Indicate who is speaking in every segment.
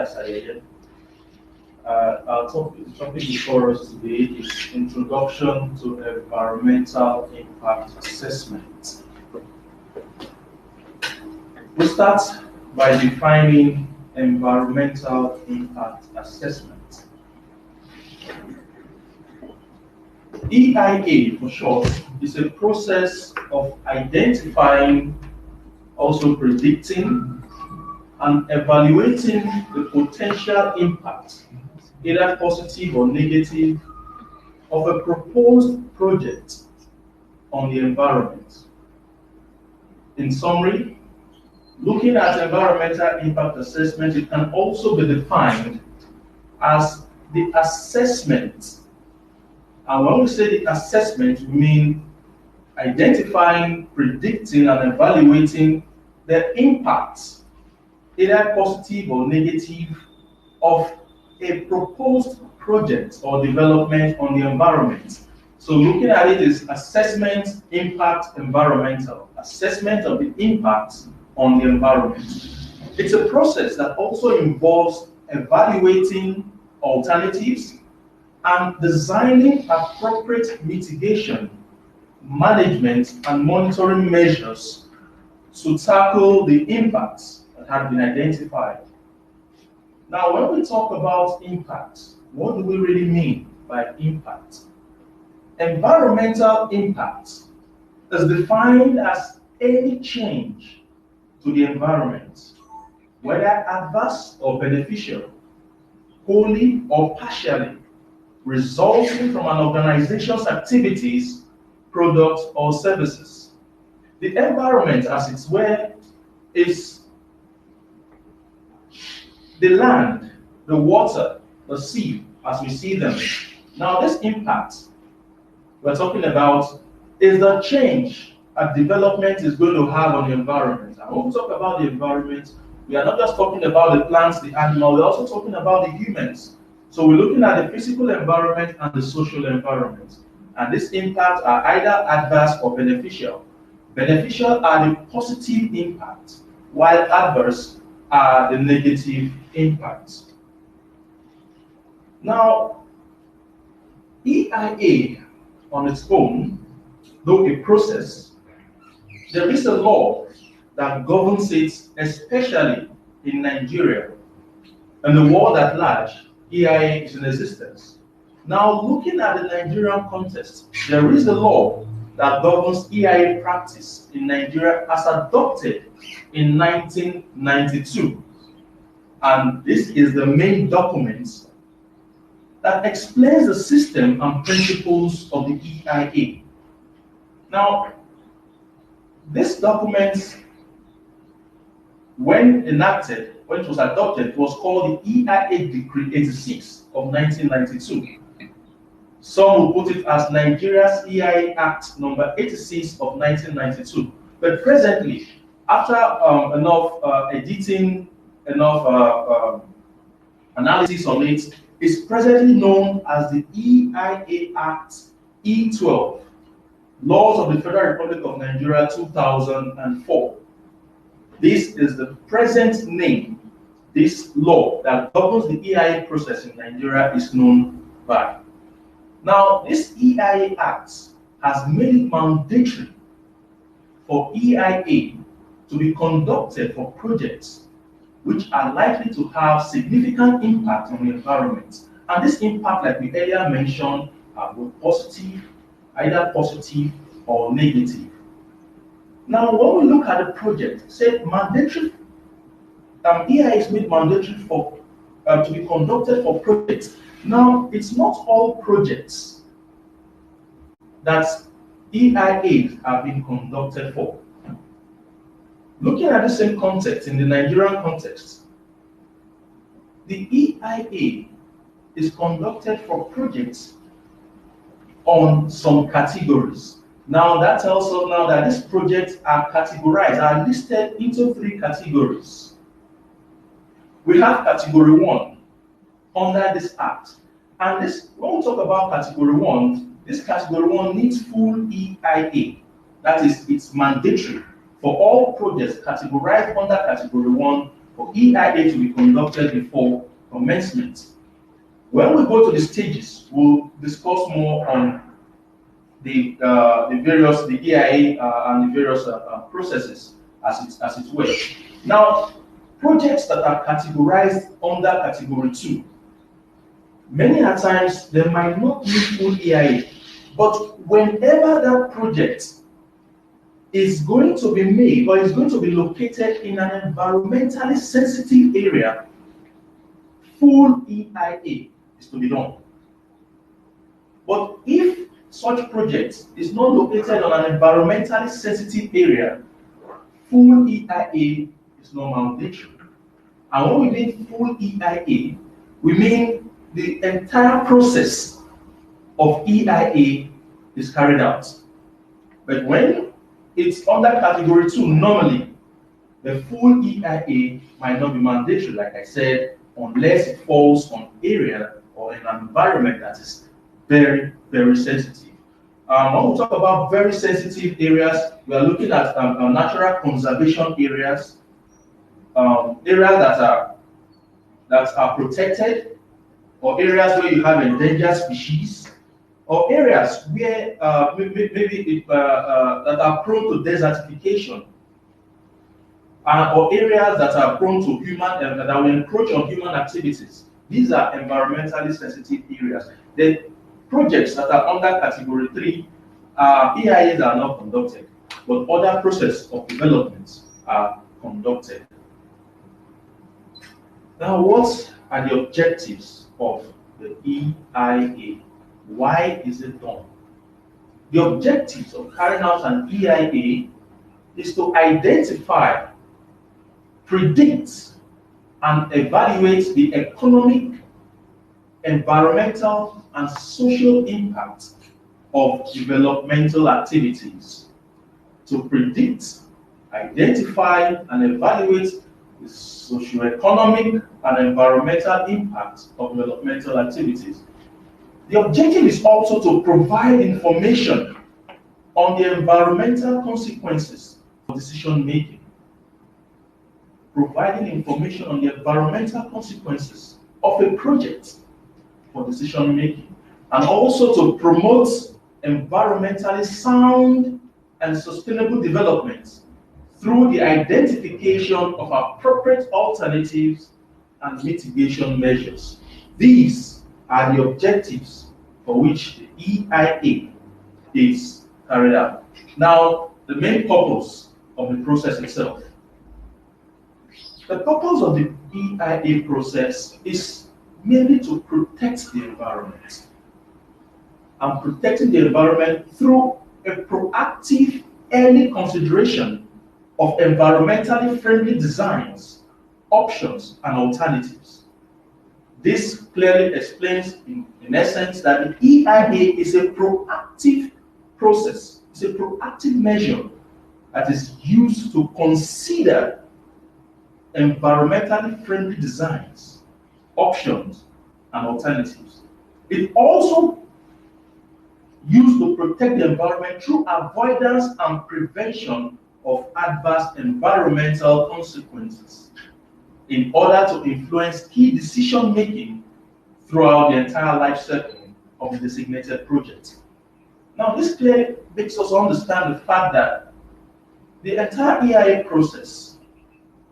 Speaker 1: ESIAs. Our topic before us today is Introduction to Environmental Impact Assessment. We start by defining environmental impact assessment. EIA, for short, is a process of identifying, also predicting, and evaluating the potential impact, either positive or negative, of a proposed project on the environment. In summary, looking at environmental impact assessment, it can also be defined as the assessment. And when we say the assessment, we mean identifying, predicting, and evaluating the impacts, either positive or negative, of a proposed project or development on the environment. So looking at it is assessment, impact, environmental. Assessment of the impacts on the environment. It's a process that also involves evaluating alternatives and designing appropriate mitigation, management, and monitoring measures to tackle the impacts that have been identified. Now, when we talk about impact, what do we really mean by impact? Environmental impact is defined as any change to the environment, whether adverse or beneficial, wholly or partially, resulting from an organization's activities, products, or services. The environment, as it's where, is the land, the water, the sea, as we see them. Now, this impact we're talking about is the change a development is going to have on the environment. And when we talk about the environment, we are not just talking about the plants, the animals, we're also talking about the humans. So we're looking at the physical environment and the social environment. And these impacts are either adverse or beneficial. Beneficial are the positive impacts, while adverse are the negative impacts. Now, EIA on its own, though a process, there is a law that governs it, especially in Nigeria. And the world at large, EIA is in existence. Now, looking at the Nigerian context, there is a law that governs EIA practice in Nigeria as adopted in 1992. And this is the main document that explains the system and principles of the EIA. Now, this document, when enacted, when it was adopted, it was called the EIA Decree 86 of 1992. Some will put it as Nigeria's EIA Act number 86 of 1992. But presently, after enough editing, enough analysis on it, is presently known as the EIA Act E12, Laws of the Federal Republic of Nigeria 2004. This is the present name this law that governs the EIA process in Nigeria is known by. Now, this EIA Act has made it mandatory for EIA to be conducted for projects which are likely to have significant impact on the environment. And this impact, like we earlier mentioned, are both positive, either positive or negative. Now, when we look at the project, say mandatory, EIA is made mandatory for to be conducted for projects. Now, it's not all projects that EIAs have been conducted for. Looking at the same context in the Nigerian context, the EIA is conducted for projects on some categories. Now, that tells us now that these projects are categorized, are listed into 3 categories. We have category 1 under this act. And this, when we talk about category 1, this category 1 needs full EIA. That is, it's mandatory for all projects categorized under category 1 for EIA to be conducted before commencement. When we go to the stages, we'll discuss more on the EIA and the various processes as it were. Now, projects that are categorized under category 2, many a times they might not need full EIA, but whenever that project is going to be made or is going to be located in an environmentally sensitive area, full EIA is to be done. But if such project is not located on an environmentally sensitive area, full EIA is not mandatory. And when we mean full EIA, we mean the entire process of EIA is carried out. But when it's under category 2, normally the full EIA might not be mandatory, like I said, unless it falls on area or in an environment that is very, very sensitive. When we talk about very sensitive areas, we are looking at natural conservation areas, areas that are protected, or areas where you have endangered species, or areas where that are prone to desertification, or areas that are prone to human that will encroach on human activities. These are environmentally sensitive areas. The projects that are under category 3, EIAs are not conducted, but other processes of development are conducted. Now, what are the objectives of the EIA? Why is it done? The objectives of carrying out an EIA is to identify, predict, and evaluate the economic, environmental, and social impact of developmental activities. To predict, identify, and evaluate the socioeconomic and environmental impact of developmental activities. The objective is also to provide information on the environmental consequences of decision making. Providing information on the environmental consequences of a project for decision making, and also to promote environmentally sound and sustainable development through the identification of appropriate alternatives and mitigation measures. These are the objectives for which the EIA is carried out. Now, the main purpose of the process itself. The purpose of the EIA process is mainly to protect the environment. And protecting the environment through a proactive early consideration of environmentally friendly designs, options, and alternatives. This clearly explains, in essence, that the EIA is a proactive process. It's a proactive measure that is used to consider environmentally friendly designs, options, and alternatives. It also used to protect the environment through avoidance and prevention of adverse environmental consequences in order to influence key decision making throughout the entire life cycle of the designated project. Now, this clearly makes us understand the fact that the entire EIA process,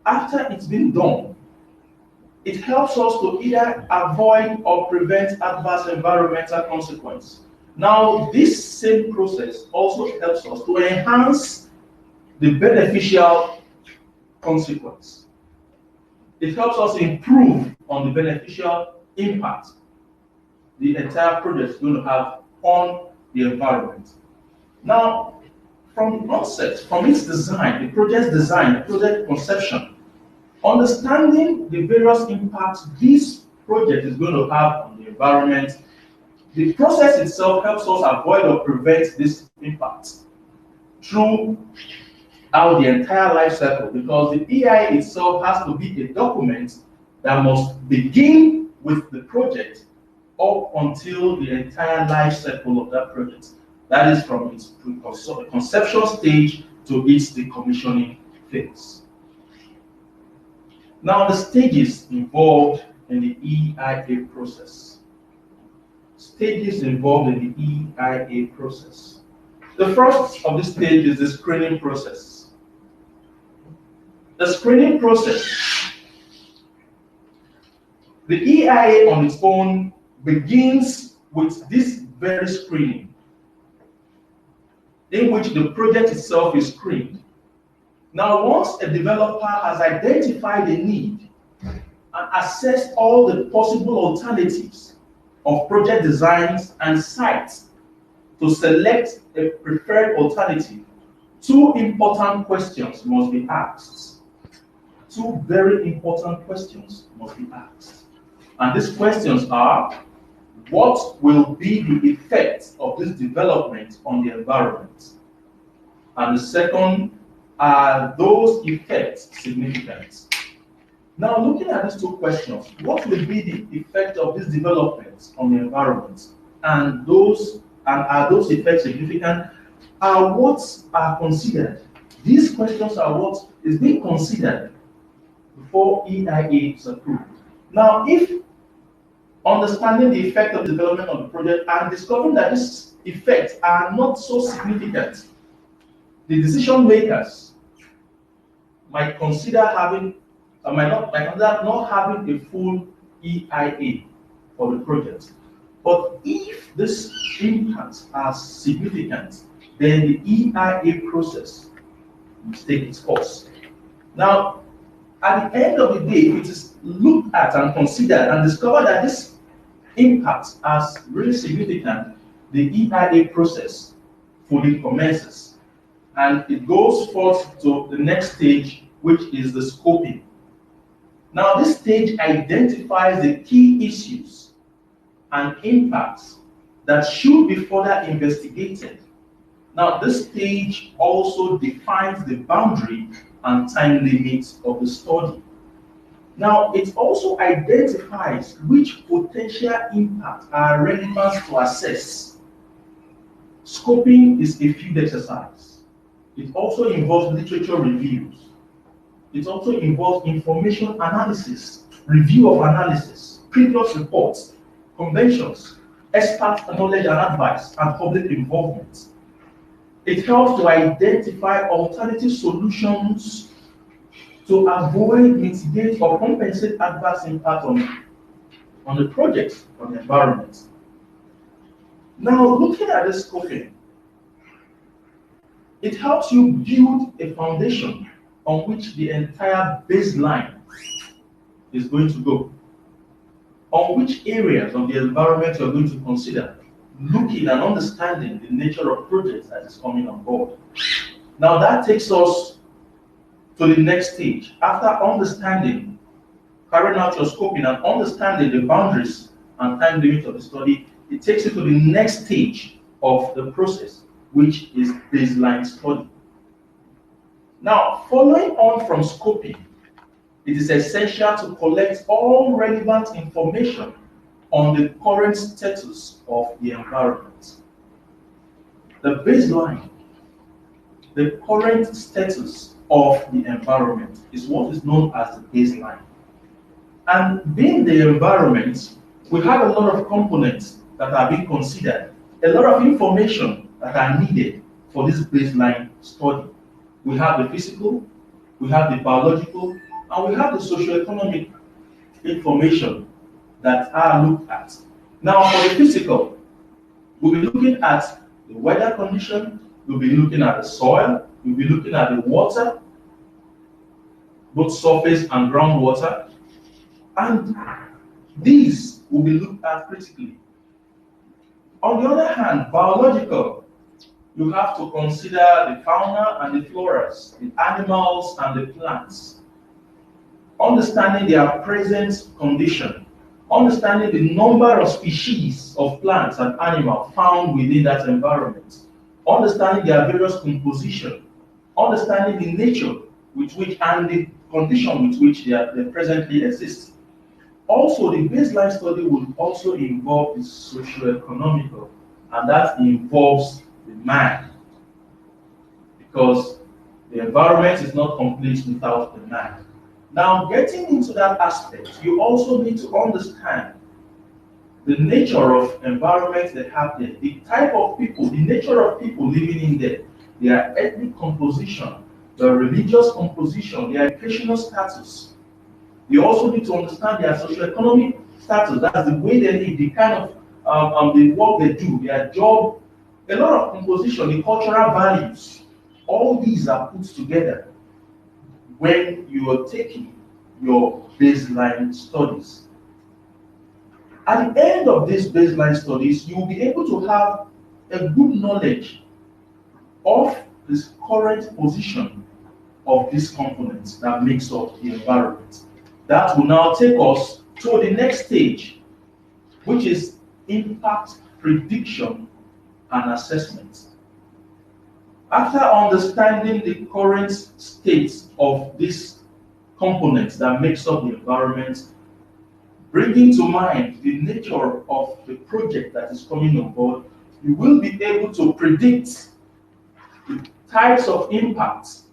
Speaker 1: after it's been done, it helps us to either avoid or prevent adverse environmental consequences. Now, this same process also helps us to enhance the beneficial consequence. It helps us improve on the beneficial impact the entire project is going to have on the environment. Now, from the onset, from its design, the project design, the project conception, understanding the various impacts this project is going to have on the environment, the process itself helps us avoid or prevent this impact throughout the entire life cycle, because the EIA itself has to be a document that must begin with the project up until the entire life cycle of that project. That is from its conceptual stage to its decommissioning phase. Now, the stages involved in the EIA process. Stages involved in the EIA process. The first of the stage is the screening process. The screening process, the EIA on its own begins with this very screening, in which the project itself is screened. Now, once a developer has identified a need and assessed all the possible alternatives of project designs and sites to select a preferred alternative, two important questions must be asked. Two very important questions must be asked. And these questions are, what will be the effect of this development on the environment? And the second, are those effects significant? Now, looking at these two questions, what will be the effect of this development on the environment? And are those effects significant? Are what are considered. These questions are what is being considered before EIA is approved. Now, if understanding the effect of the development of the project and discovering that these effects are not so significant, the decision makers might consider not having a full EIA for the project. But if these impacts are significant, then the EIA process must take its course. Now, at the end of the day, if it is looked at and considered and discovered that this impact is really significant, the EIA process fully commences. And it goes forth to the next stage, which is the scoping. Now, this stage identifies the key issues and impacts that should be further investigated. Now, this stage also defines the boundary and time limits of the study. Now, it also identifies which potential impacts are relevant to assess. Scoping is a field exercise. It also involves literature reviews. It also involves information analysis, review of analysis, previous reports, conventions, expert knowledge and advice, and public involvement. It helps to identify alternative solutions to avoid, mitigate, or compensate adverse impact on the project, on the environment. Now, looking at this scoping, it helps you build a foundation on which the entire baseline is going to go, on which areas of the environment you're going to consider, looking and understanding the nature of projects that is coming on board. Now, that takes us to the next stage. After understanding, carrying out your scoping and understanding the boundaries and time limits of the study, it takes you to the next stage of the process, which is baseline study. Now, following on from scoping, it is essential to collect all relevant information on the current status of the environment. The baseline, the current status of the environment is what is known as the baseline. And being the environment, we have a lot of components that are being considered, a lot of information that are needed for this baseline study. We have the physical, we have the biological, and we have the socio-economic information that are looked at. Now, for the physical, we'll be looking at the weather condition, we'll be looking at the soil, we'll be looking at the water, both surface and groundwater, and these will be looked at critically. On the other hand, biological, you have to consider the fauna and the flora, the animals and the plants, understanding their present condition, understanding the number of species of plants and animals found within that environment, understanding their various composition, understanding the nature with which and the condition with which they presently exist. Also, the baseline study will also involve the socio-economical, and that involves the man, because the environment is not complete without the man. Now, getting into that aspect, you also need to understand the nature of environment they have there, the type of people, the nature of people living in there, their ethnic composition, their religious composition, their educational status. You also need to understand their socioeconomic status. That's the way they live, the kind of the work they do, their job, a lot of composition, the cultural values. All these are put together when you are taking your baseline studies. At the end of these baseline studies, you will be able to have a good knowledge of this current position of these components that makes up the environment. That will now take us to the next stage, which is impact prediction and assessment. After understanding the current state of these components that makes up the environment, bringing to mind the nature of the project that is coming on board, you will be able to predict the types of impacts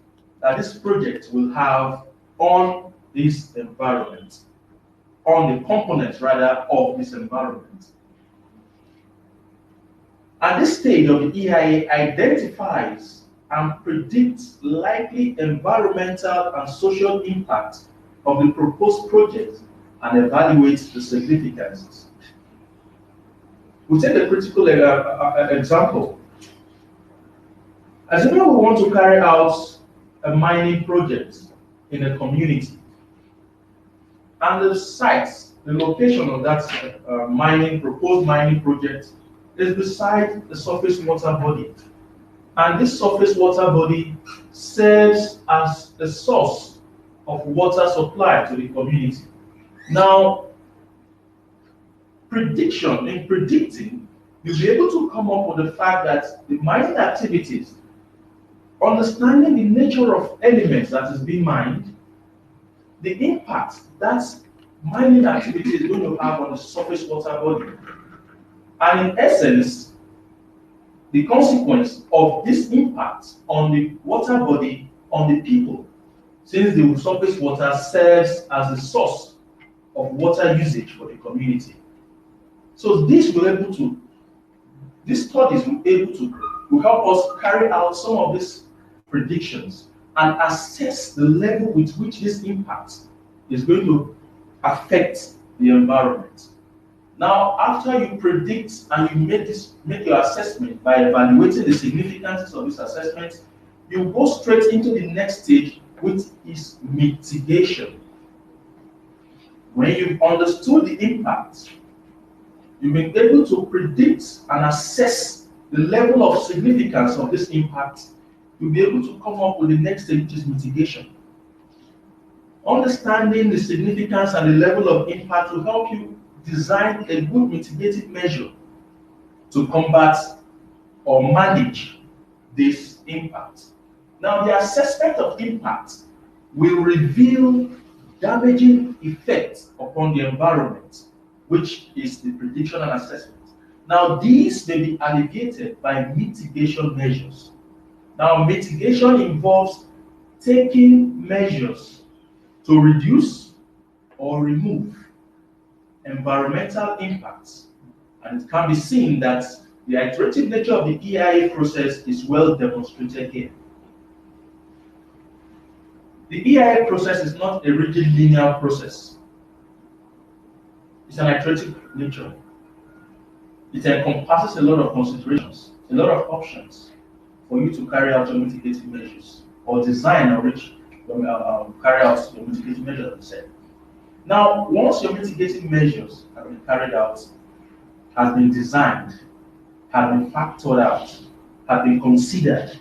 Speaker 1: that this project will have on this environment, on the components rather of this environment. At this stage of the EIA identifies and predicts likely environmental and social impact of the proposed project and evaluates the significances. We'll take a critical example. As you know, we want to carry out a mining project in a community. And the site, the location of that proposed mining project is beside the surface water body. And this surface water body serves as a source of water supply to the community. Now, in predicting, you'll be able to come up with the fact that the mining activities, understanding the nature of elements that is being mined, the impact that mining activity is going to have on the surface water body, and in essence, the consequence of this impact on the water body, on the people, since the surface water serves as the source of water usage for the community. So these studies will help us carry out some of these predictions and assess the level with which this impact is going to affect the environment. Now, after you predict and you make your assessment by evaluating the significance of this assessment, you go straight into the next stage, which is mitigation. When you've understood the impact, you've been able to predict and assess the level of significance of this impact, you'll be able to come up with the next stage, which is mitigation. Understanding the significance and the level of impact will help you design a good mitigative measure to combat or manage this impact. Now, the assessment of impact will reveal damaging effects upon the environment, which is the prediction and assessment. Now, these may be alleviated by mitigation measures. Now, mitigation involves taking measures to reduce or remove environmental impacts. And it can be seen that the iterative nature of the EIA process is well demonstrated here. The EIA process is not a rigid linear process. It's an iterative nature. It encompasses a lot of considerations, a lot of options for you to carry out your mitigating measures or design or carry out your mitigating measures, as I said. Now, once your mitigating measures have been carried out, have been designed, have been factored out, have been considered,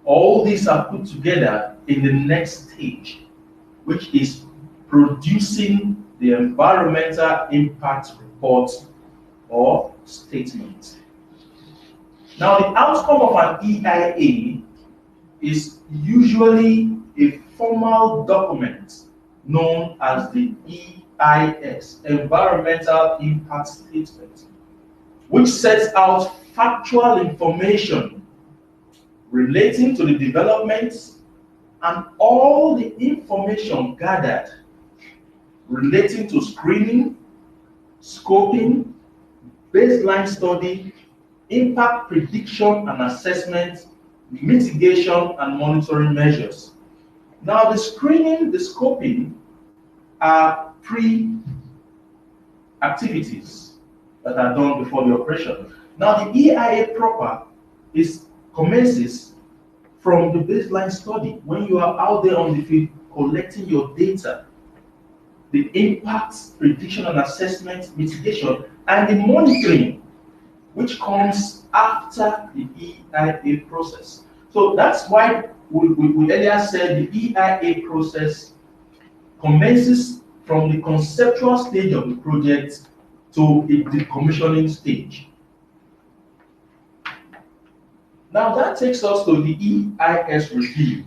Speaker 1: all these are put together in the next stage, which is producing the environmental impact report or statement. Now, the outcome of an EIA is usually a formal document known as the EIS, Environmental Impact Statement, which sets out factual information relating to the development and all the information gathered relating to screening, scoping, baseline study, impact prediction and assessment, mitigation and monitoring measures. Now, the screening, the scoping are pre-activities that are done before the operation. Now, the EIA proper commences from the baseline study when you are out there on the field collecting your data, the impacts, prediction and assessment, mitigation, and the monitoring, which comes after the EIA process. So that's why we earlier said the EIA process commences from the conceptual stage of the project to the decommissioning stage. Now that takes us to the EIS review.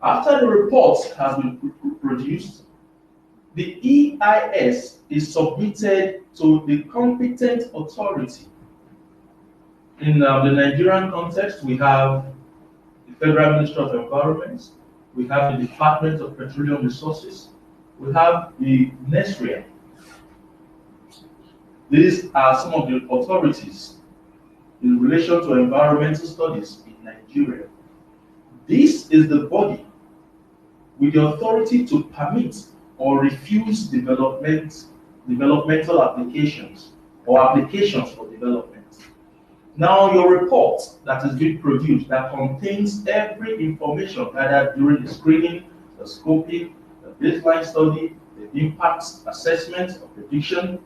Speaker 1: After the report has been produced, the EIS is submitted to the competent authority. In the Nigerian context, we have the Federal Ministry of Environment, we have the Department of Petroleum Resources, we have the NESRIA. These are some of the authorities in relation to environmental studies in Nigeria. This is the body with the authority to permit or refuse developmental applications or applications for development. Now, your report that is being produced that contains every information gathered during the screening, the scoping, the baseline study, the impact assessment or prediction,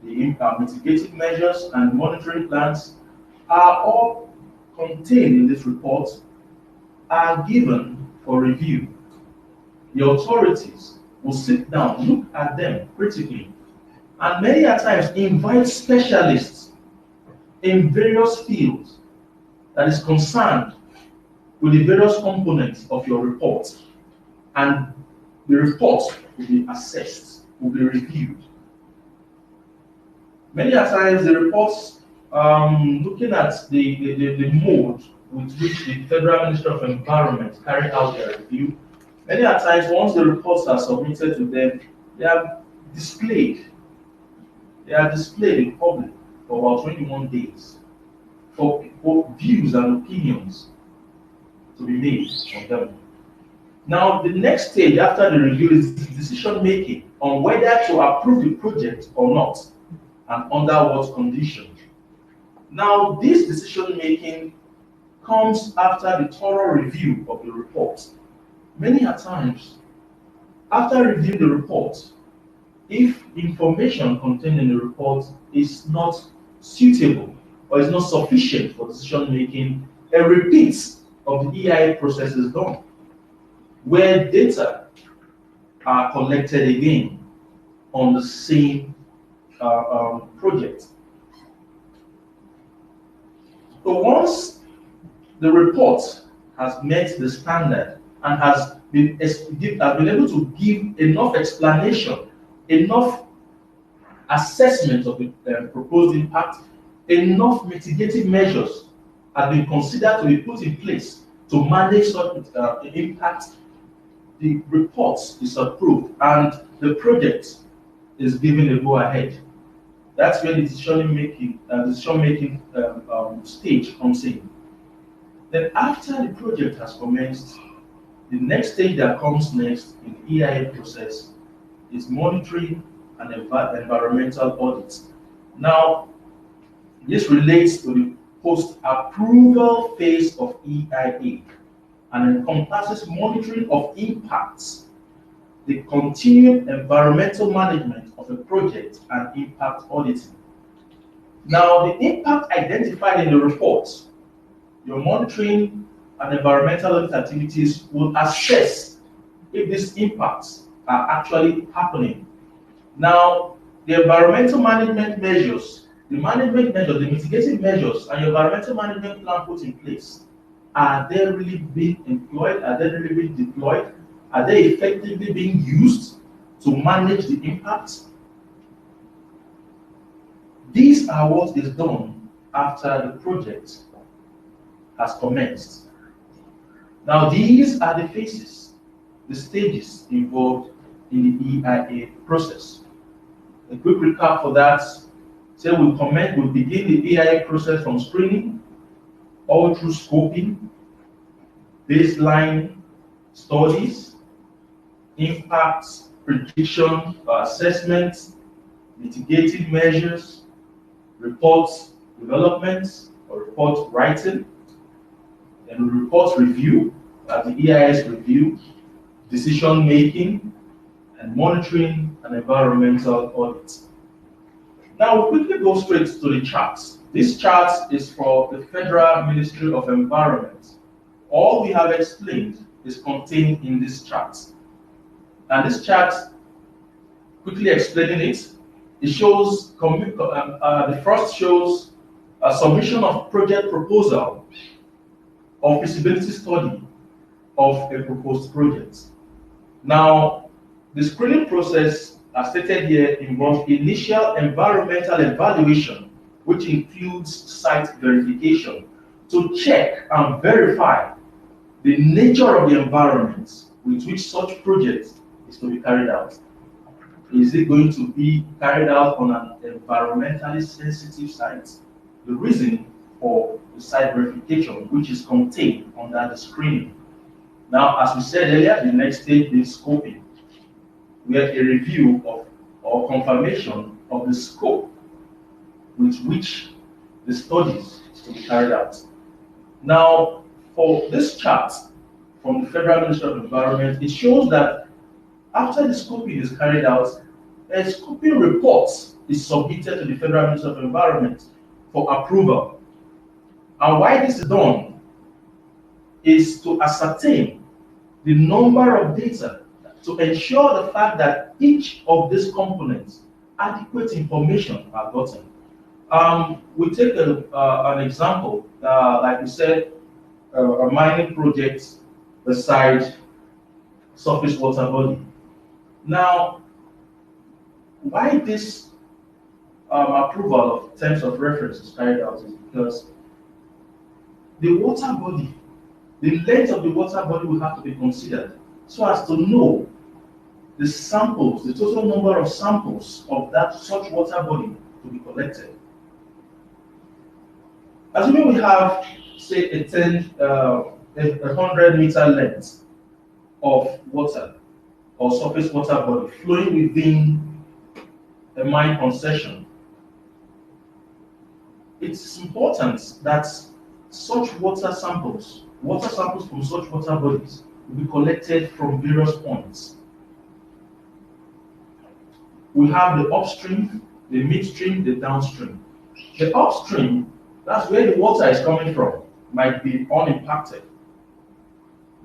Speaker 1: the impact mitigating measures and monitoring plans are all contained in this report, are given for review. The authorities will sit down, look at them critically, and many a times invite specialists in various fields that is concerned with the various components of your report, and the report will be assessed, will be reviewed. Many a times the reports, looking at the mode with which the Federal Ministry of Environment carry out their review, many a times once the reports are submitted to them, they are displayed. They are displayed in public for about 21 days for views and opinions to be made on them. Now, the next stage after the review is decision making on whether to approve the project or not, and under what conditions. Now, this decision making comes after the thorough review of the report. Many a times, after reviewing the report, if information contained in the report is not suitable or is not sufficient for decision making, a repeat of the EIA process is done, where data are collected again on the same project. So once the report has met the standard and has been able to give enough explanation, enough assessment of the proposed impact, enough mitigating measures have been considered to be put in place to manage such impact, the report is approved and the project is given a go-ahead. That's where the decision-making stage comes in. Then after the project has commenced, the next stage that comes next in the EIA process is monitoring and environmental audits. Now, this relates to the post-approval phase of EIA and encompasses monitoring of impacts, the continued environmental management of a project, and impact auditing. Now, the impact identified in the report, your monitoring and environmental audit activities will assess if these impacts are actually happening. Now, the environmental management measures, the mitigating measures, and your environmental management plan put in place, are they really being employed? Are they really being deployed? Are they effectively being used to manage the impacts? These are what is done after the project has commenced. Now, these are the phases, the stages involved in the EIA process. A quick recap for that. Say we begin the EIA process from screening, all through scoping, baseline studies, impacts, prediction, assessments, mitigating measures, reports development or report writing, and report review, at the EIS review, decision making, and monitoring and environmental audit. Now we'll quickly go straight to the charts. This chart is for the Federal Ministry of Environment. All we have explained is contained in this chart. And this chart, quickly explaining it, it shows, the first shows a submission of project proposal or feasibility study of a proposed project. Now, the screening process, as stated here, involves initial environmental evaluation, which includes site verification, to check and verify the nature of the environment with which such project is to be carried out. Is it going to be carried out on an environmentally sensitive site? The reason for the site verification, which is contained under the screening. Now, as we said earlier, the next stage is scoping, where a review of or confirmation of the scope with which the studies is to be carried out. Now, for this chart from the Federal Ministry of Environment, it shows that after the scoping is carried out, a scoping report is submitted to the Federal Ministry of Environment for approval. And why this is done is to ascertain the number of data, to ensure the fact that each of these components, adequate information are gotten. We take an example, like we said, a mining project beside surface water body. Now, why this approval of terms of reference is carried out is because the water body, the length of the water body will have to be considered so as to know the samples, the total number of samples of that such water body to be collected. Assuming we have, say, a 100-meter length of water or surface water body flowing within a mine concession, it's important that such water samples from such water bodies will be collected from various points. We have the upstream, the midstream, the downstream. The upstream, that's where the water is coming from, might be unimpacted.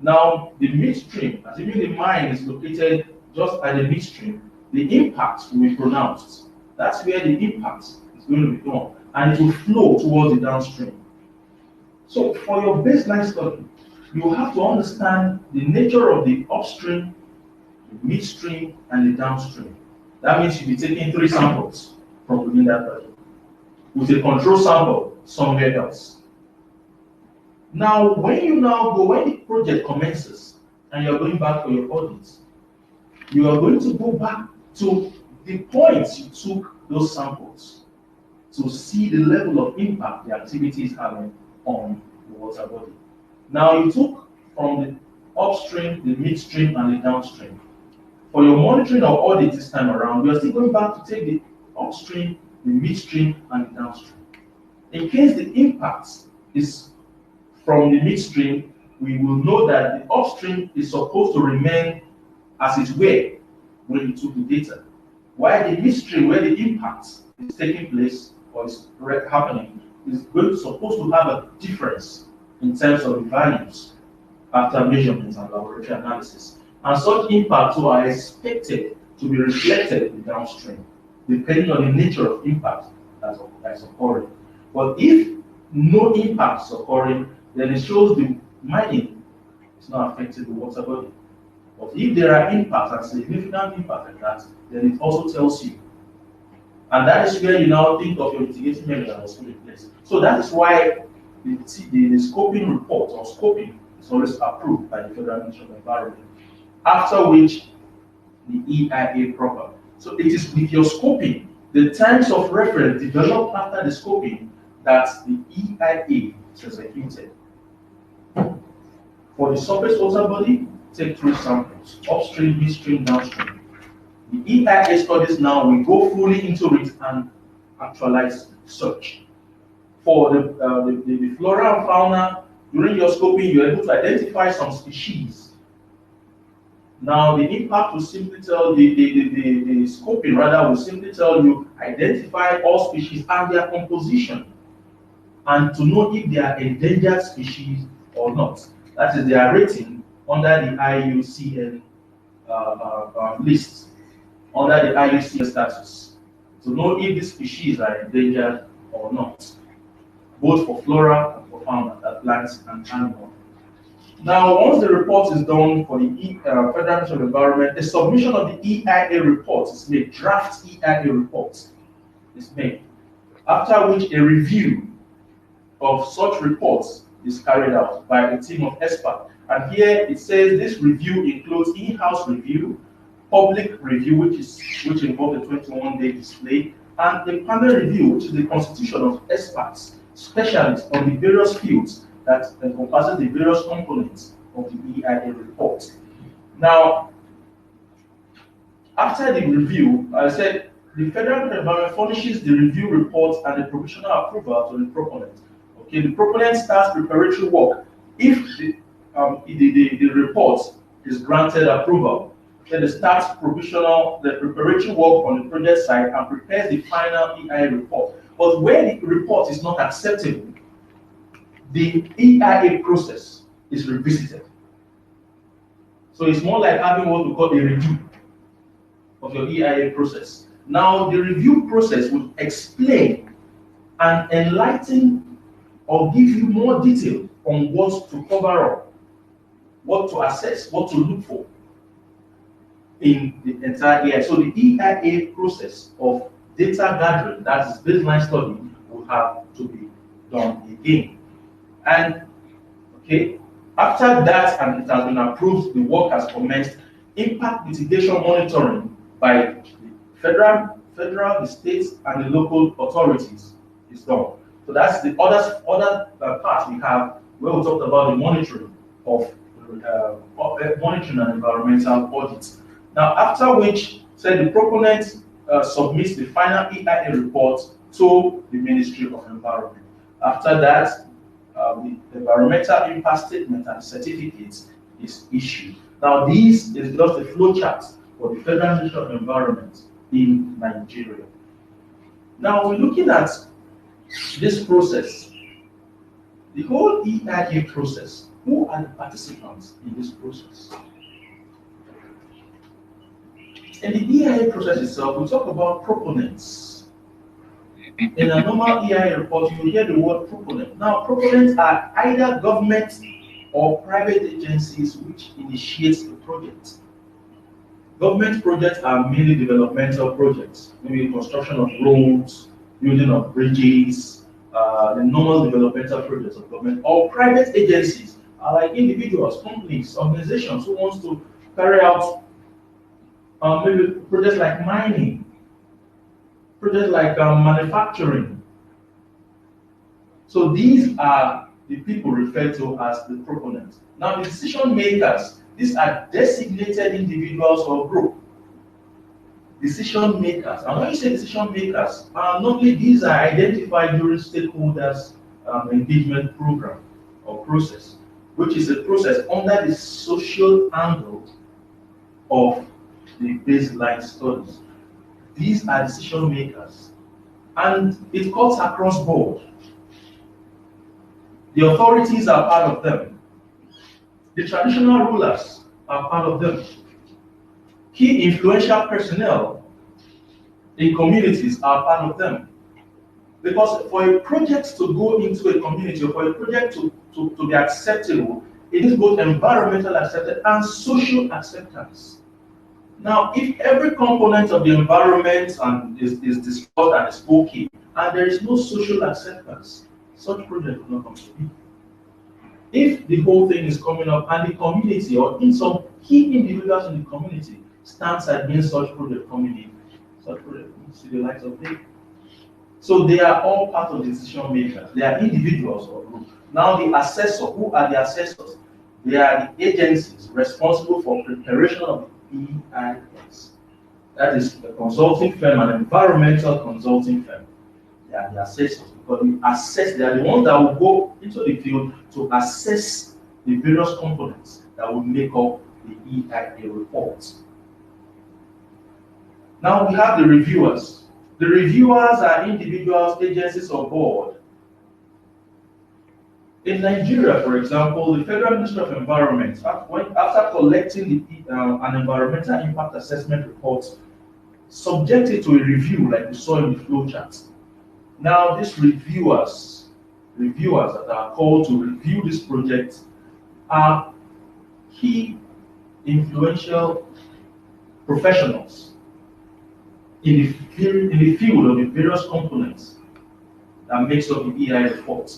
Speaker 1: Now, the midstream, assuming the mine is located just at the midstream, the impact will be pronounced. That's where the impact is going to be done, and it will flow towards the downstream. So, for your baseline study, you have to understand the nature of the upstream, the midstream, and the downstream. That means you'll be taking 3 samples from within that project, with a control sample somewhere else. Now, when the project commences and you're going back for your audits, you are going to go back to the points you took those samples to see the level of impact the activity is having on the water body. Now, you took from the upstream, the midstream, and the downstream. For your monitoring or audit this time around, we are still going back to take the upstream, the midstream, and the downstream. In case the impact is from the midstream, we will know that the upstream is supposed to remain as it were when you took the data. While the midstream, where the impact is taking place or is happening, is supposed to have a difference in terms of the values after measurements and laboratory analysis. And such impacts are expected to be reflected in the downstream, depending on the nature of impact that's occurring. But if no impact is occurring, then it shows the mining is not affecting the water body. But if there are impacts and significant impact like that, then it also tells you. And that is where you now think of your mitigating measure that was put in place. So that is why the scoping report or scoping is always approved by the Federal Ministry of Environment, after which the EIA proper. So it is with your scoping, the terms of reference developed after the scoping, that the EIA is executed. For the surface water body, take 3 samples, upstream, midstream, downstream. The EIA studies now will go fully into it and actualize search. For the flora and fauna, during your scoping, you're able to identify some species. Now, the impact will simply tell the scoping rather will simply tell you identify all species and their composition, and to know if they are endangered species or not. That is their rating under the IUCN list, under the IUCN status, to know if the species are endangered or not, both for flora and for fauna, that plants and animals. Now, once the report is done for the Federal Ministry of Environment, the submission of the EIA report is made, draft EIA report is made, after which a review of such reports is carried out by a team of experts. And here it says this review includes in-house review, public review, which involves a 21-day display, and a panel review, which is the constitution of experts, specialists on the various fields that encompasses the various components of the EIA report. Now, after the review, I said the Federal Environment furnishes the review report and the provisional approval to the proponent. Okay, the proponent starts preparatory work. If the report is granted approval, then it starts the preparatory work on the project site and prepares the final EIA report. But where the report is not acceptable, the EIA process is revisited. So it's more like having what we call a review of your EIA process. Now, the review process will explain and enlighten or give you more detail on what to cover up, what to assess, what to look for in the entire EIA. So the EIA process of data gathering, that is baseline study, will have to be done again. And okay, after that, and it has been approved, the work has commenced. Impact mitigation monitoring by the federal, the states, and the local authorities is done. So that's the other part we have, where we talked about the monitoring of monitoring and environmental audits. Now, after which, said the proponent submits the final EIA report to the Ministry of Environment. After that, the environmental impact statement and certificates is issued. Now, this is just a flow chart for the Federal Ministry of Environment in Nigeria. Now, we're looking at this process, the whole EIA process. Who are the participants in this process? In the EIA process itself, we talk about proponents. In a normal EIA report, you will hear the word proponent. Now, proponents are either government or private agencies which initiate the project. Government projects are mainly developmental projects, maybe construction of roads, building of bridges, the normal developmental projects of government. Or private agencies are like individuals, companies, organizations who want to carry out maybe projects like mining, projects like manufacturing. So these are the people referred to as the proponents. Now, the decision makers, these are designated individuals or group. Decision makers. And when you say decision makers, normally these are identified during stakeholders engagement program or process, which is a process under the social angle of the baseline studies. These are decision makers, and it cuts across board. The authorities are part of them. The traditional rulers are part of them. Key influential personnel in communities are part of them. Because for a project to go into a community, or for a project to be acceptable, it is both environmental acceptance and social acceptance. Now, if every component of the environment is discussed and is okay, and there is no social acceptance, such project will not come to be. if the whole thing is coming up and the community or in some key individuals in the community stands against such project coming in, such project see the likes of day. So they are all part of the decision makers. They are individuals or groups. Now the assessor, who are the assessors? They are the agencies responsible for preparation of the EIS. That is a consulting firm, an environmental consulting firm. They are the assessors because they are the ones that will go into the field to assess the various components that will make up the EIA reports. Now we have the reviewers. The reviewers are individuals, agencies, or board. In Nigeria, for example, the Federal Ministry of Environment, after collecting an environmental impact assessment report, subjected to a review like we saw in the flowchart. Now, these reviewers that are called to review this project are key influential professionals in the field of the various components that makes up the EI report.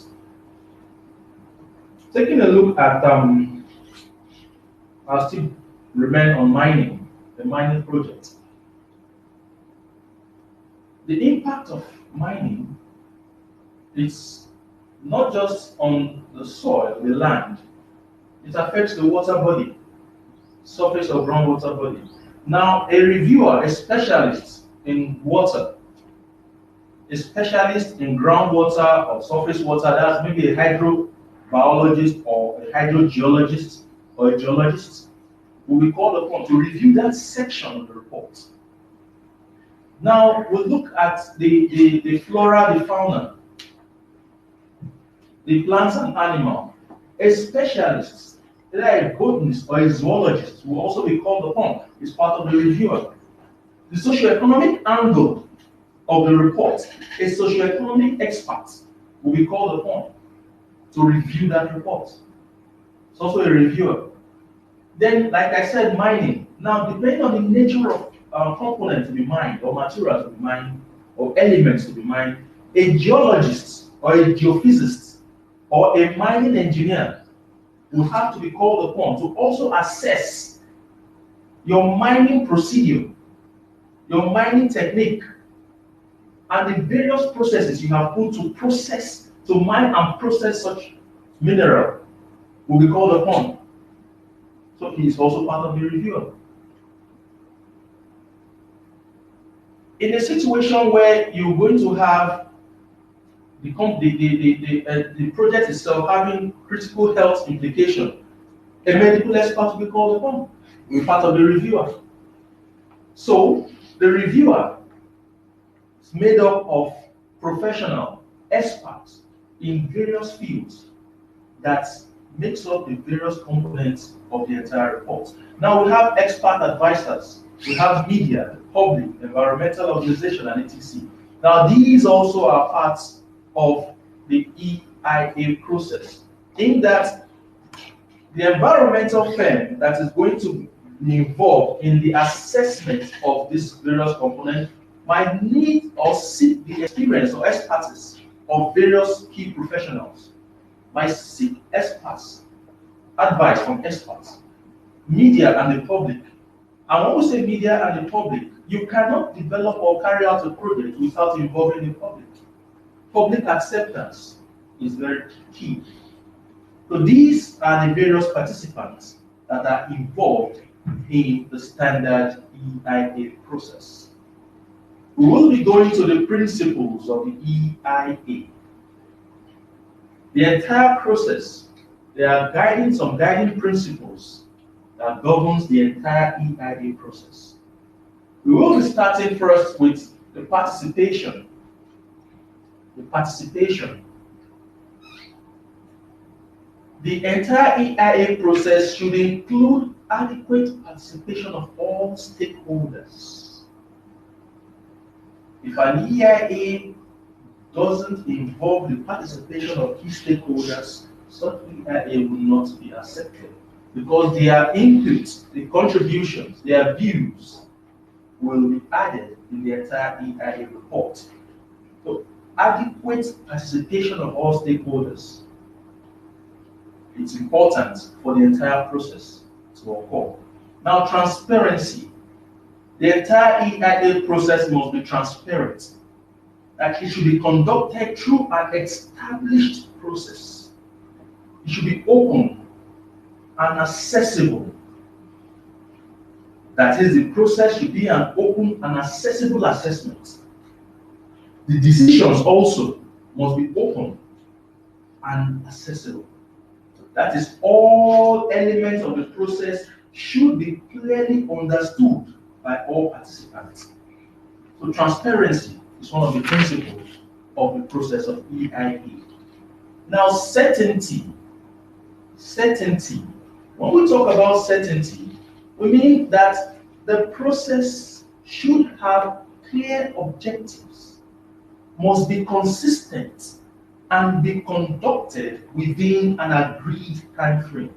Speaker 1: Taking a look at, I'll still remain on mining, the mining project. The impact of mining is not just on the soil, the land, it affects the water body, surface or groundwater body. Now, a reviewer, a specialist in water, a specialist in groundwater or surface water, that's maybe a hydrobiologist or a hydrogeologist or a geologist, will be called upon to review that section of the report. Now, we'll look at the flora, the fauna, the plants and animal. A specialist, either a botanist or a zoologist, will also be called upon as part of the reviewer. The socioeconomic angle of the report, a socioeconomic expert will be called upon to review that report. It's also a reviewer. Then, like I said, mining. Now, depending on the nature of components to be mined, or materials to be mined, or elements to be mined, a geologist or a geophysicist or a mining engineer will have to be called upon to also assess your mining procedure, your mining technique, and the various processes you have put to process, to mine and process such mineral will be called upon. So he is also part of the reviewer. In a situation where you're going to have the project itself having critical health implication, a medical expert will be called upon, will be part of the reviewer. So the reviewer is made up of professional experts in various fields that makes up the various components of the entire report. Now we have expert advisors, we have media, the public, environmental organization, and etc. Now these also are parts of the EIA process, in that the environmental firm that is going to be involved in the assessment of these various components might need or seek the experience or expertise of various key professionals, might seek experts, advice from experts, media and the public. And when we say media and the public, you cannot develop or carry out a project without involving the public. Public acceptance is very key. So these are the various participants that are involved in the standard EIA process. We will be going to the principles of the EIA. The entire process, there are some guiding principles that governs the entire EIA process. We will be starting first with the participation. The participation. The entire EIA process should include adequate participation of all stakeholders. If an EIA doesn't involve the participation of key stakeholders, such EIA will not be accepted, because their inputs, their contributions, their views will be added in the entire EIA report. So, adequate participation of all stakeholders. It's important for the entire process to occur. Now, transparency. The entire EIA process must be transparent. That it should be conducted through an established process. It should be open and accessible. That is, the process should be an open and accessible assessment. The decisions also must be open and accessible. That is, all elements of the process should be clearly understood by all participants. So transparency is one of the principles of the process of EIA. Now, certainty. Certainty. When we talk about certainty, we mean that the process should have clear objectives, must be consistent, and be conducted within an agreed time frame.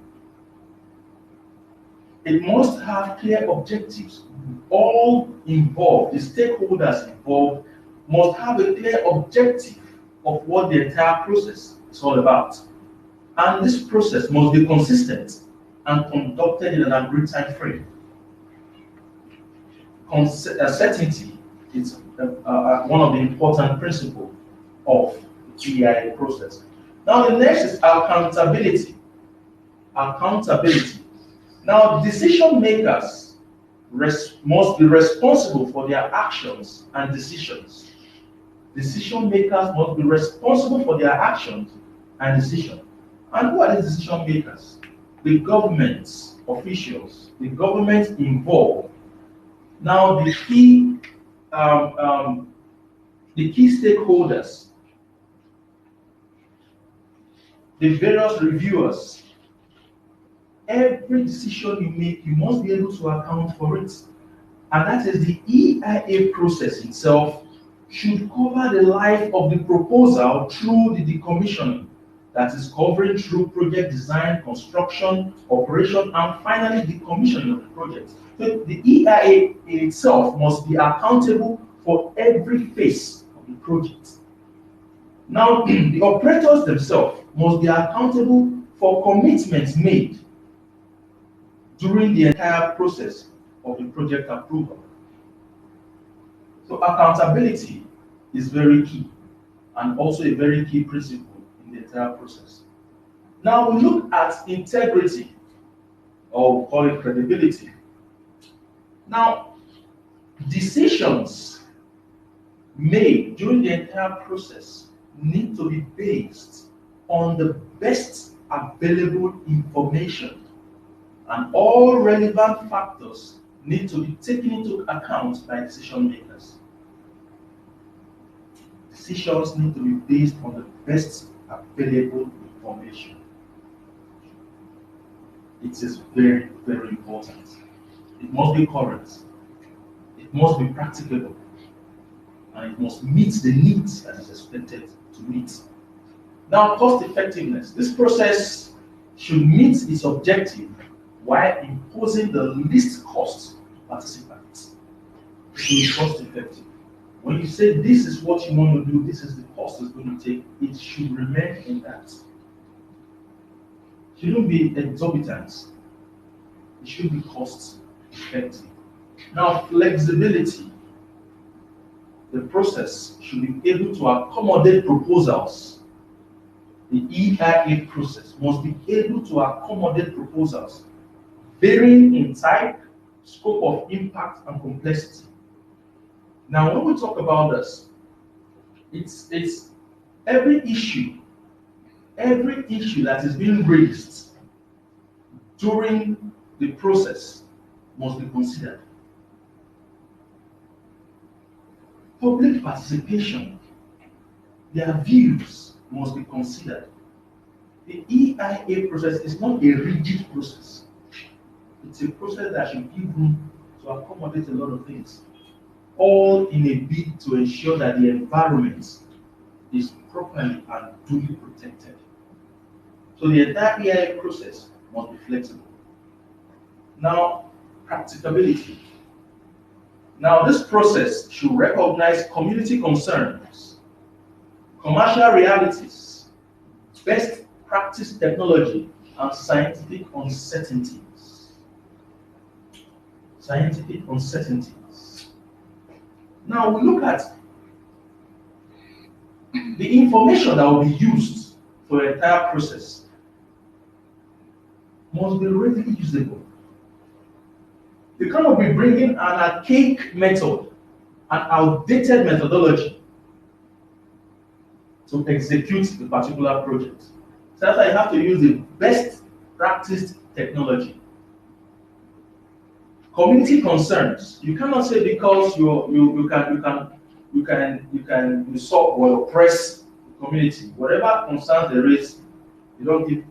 Speaker 1: It must have clear objectives. All involved, the stakeholders involved, must have a clear objective of what the entire process is all about. And this process must be consistent and conducted in an agreed time frame. Certainty is one of the important principles of the EIA process. Now, the next is accountability. Accountability. Now, decision makers must be responsible for their actions and decisions. Decision makers must be responsible for their actions and decisions. And who are the decision makers? The government officials, the government involved. Now, the key stakeholders, the various reviewers. Every decision you make, you must be able to account for it. And that is, the EIA process itself should cover the life of the proposal through the decommissioning. That is, covering through project design, construction, operation, and finally decommissioning of the project. So the EIA itself must be accountable for every phase of the project. Now, the operators themselves must be accountable for commitments made during the entire process of the project approval. So accountability is very key, and also a very key principle in the entire process. Now we look at integrity, or we call it credibility. Now, decisions made during the entire process need to be based on the best available information, and all relevant factors need to be taken into account by decision makers. Decisions need to be based on the best available information. It is very, very important. It must be current, it must be practicable, and it must meet the needs that is expected to meet. Now, cost effectiveness. This process should meet its objective while imposing the least cost to participants. It should be cost effective. When you say this is what you want to do, this is the cost it's going to take, it should remain in that. It shouldn't be exorbitant. It should be cost effective. Now, flexibility. The process should be able to accommodate proposals. The EIA process must be able to accommodate proposals varying in type, scope of impact, and complexity. Now, when we talk about this, it's every issue that is being raised during the process must be considered. Public participation, their views must be considered. The EIA process is not a rigid process. It's a process that should give room to accommodate a lot of things, all in a bid to ensure that the environment is properly and duly protected. So the entire EIA process must be flexible. Now, practicability. Now, this process should recognize community concerns, commercial realities, best practice technology, and scientific uncertainties. Scientific uncertainties. Now we look at the information that will be used for the entire process must be readily usable. You cannot be bringing an archaic method, an outdated methodology to execute the particular project. So that's why you have to use the best practiced technology. Community concerns. You cannot say because you can solve or oppress the community. Whatever concerns there is, you don't give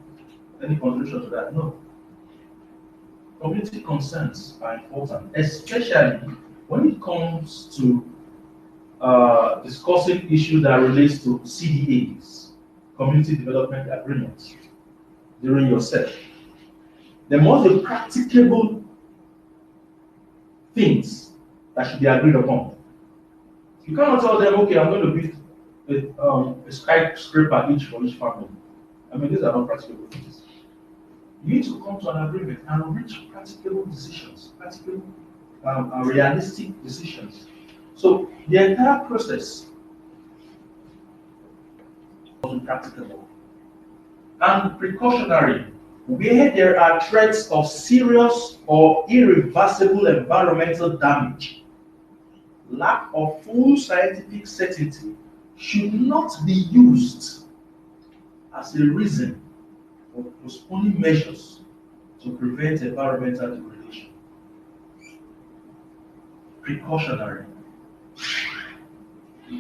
Speaker 1: any contribution to that. No. Community concerns are important, especially when it comes to discussing issues that relates to CDAs, Community Development Agreements, during your session. There must be practicable things that should be agreed upon. You cannot tell them, okay, I'm going to build a skyscraper each for each family. I mean, these are not practicable things. You need to come to an agreement and reach practicable decisions, practical, realistic decisions. So the entire process must be practicable and precautionary, where there are threats of serious or irreversible environmental damage. Lack of full scientific certainty should not be used as a reason for postponing measures to prevent environmental degradation. Precautionary,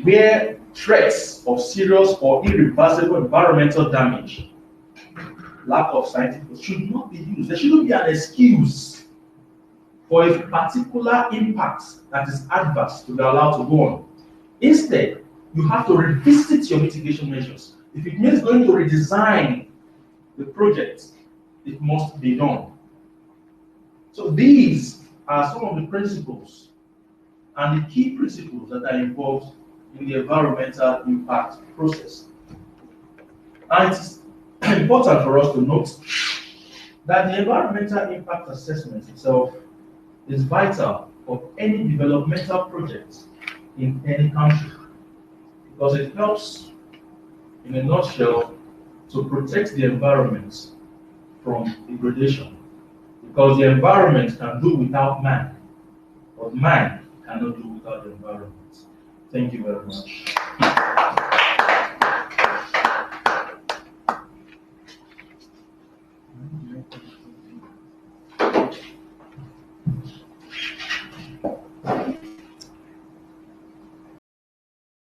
Speaker 1: where threats of serious or irreversible environmental damage, lack of scientific, should not be used. There shouldn't be an excuse for a particular impact that is adverse to be allowed to go on. Instead, you have to revisit your mitigation measures. If it means going to redesign the project, it must be done. So these are some of the principles and the key principles that are involved in the environmental impact process. And it's important for us to note that the environmental impact assessment itself is vital for any developmental project in any country, because it helps, in a nutshell, to protect the environment from degradation. Because the environment can do without man, but man cannot do without the environment. Thank you very much.